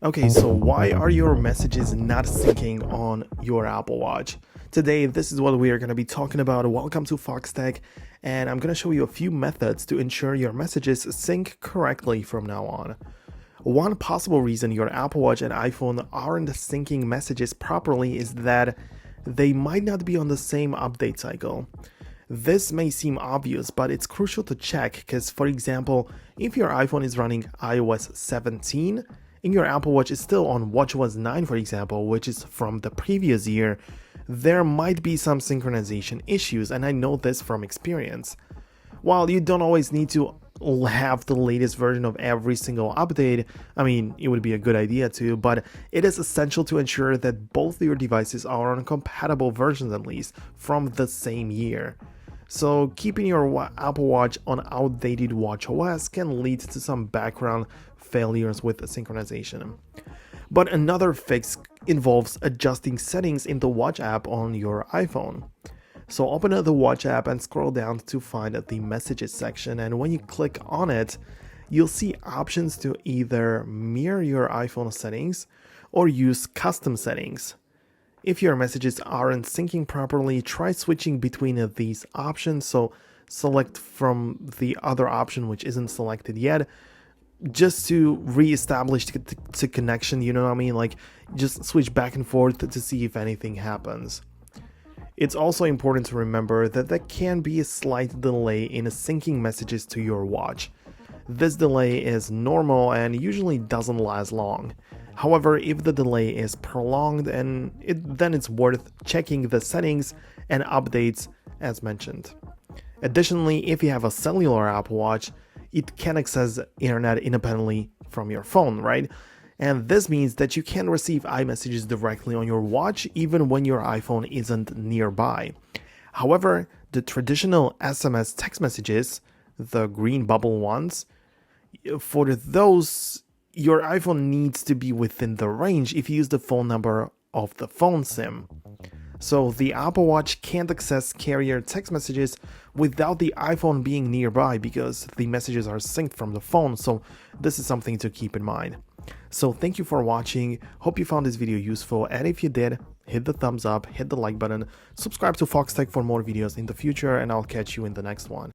Okay, so why are your messages not syncing on your Apple Watch? Today, this is what we are going to be talking about. Welcome to Foxtecc, and I'm going to show you a few methods to ensure your messages sync correctly from now on. One possible reason your Apple Watch and iPhone aren't syncing messages properly is that they might not be on the same update cycle. This may seem obvious, but it's crucial to check because, for example, if your iPhone is running iOS 17, and your Apple Watch is still on watchOS 9, for example, which is from the previous year, there might be some synchronization issues, and I know this from experience. While you don't always need to have the latest version of every single update, I mean, it would be a good idea too, but it is essential to ensure that both your devices are on compatible versions at least from the same year. So keeping your Apple Watch on outdated watchOS can lead to some background failures with synchronization. But another fix involves adjusting settings in the Watch app on your iPhone. So open up the Watch app and scroll down to find the Messages section, and when you click on it, you'll see options to either mirror your iPhone settings or use custom settings. If your messages aren't syncing properly, try switching between these options. So select from the other option which isn't selected yet, just to re-establish the connection, you know what I mean? Like, just switch back and forth to see if anything happens. It's also important to remember that there can be a slight delay in syncing messages to your watch. This delay is normal and usually doesn't last long. However, if the delay is prolonged, then it's worth checking the settings and updates as mentioned. Additionally, if you have a cellular Apple Watch, it can access internet independently from your phone, right? And this means that you can receive iMessages directly on your watch even when your iPhone isn't nearby. However, the traditional SMS text messages, the green bubble ones, for those, your iPhone needs to be within the range if you use the phone number of the phone SIM. So the Apple Watch can't access carrier text messages without the iPhone being nearby because the messages are synced from the phone, so this is something to keep in mind. So thank you for watching, hope you found this video useful, and if you did, hit the thumbs up, hit the like button, subscribe to Foxtecc for more videos in the future, and I'll catch you in the next one.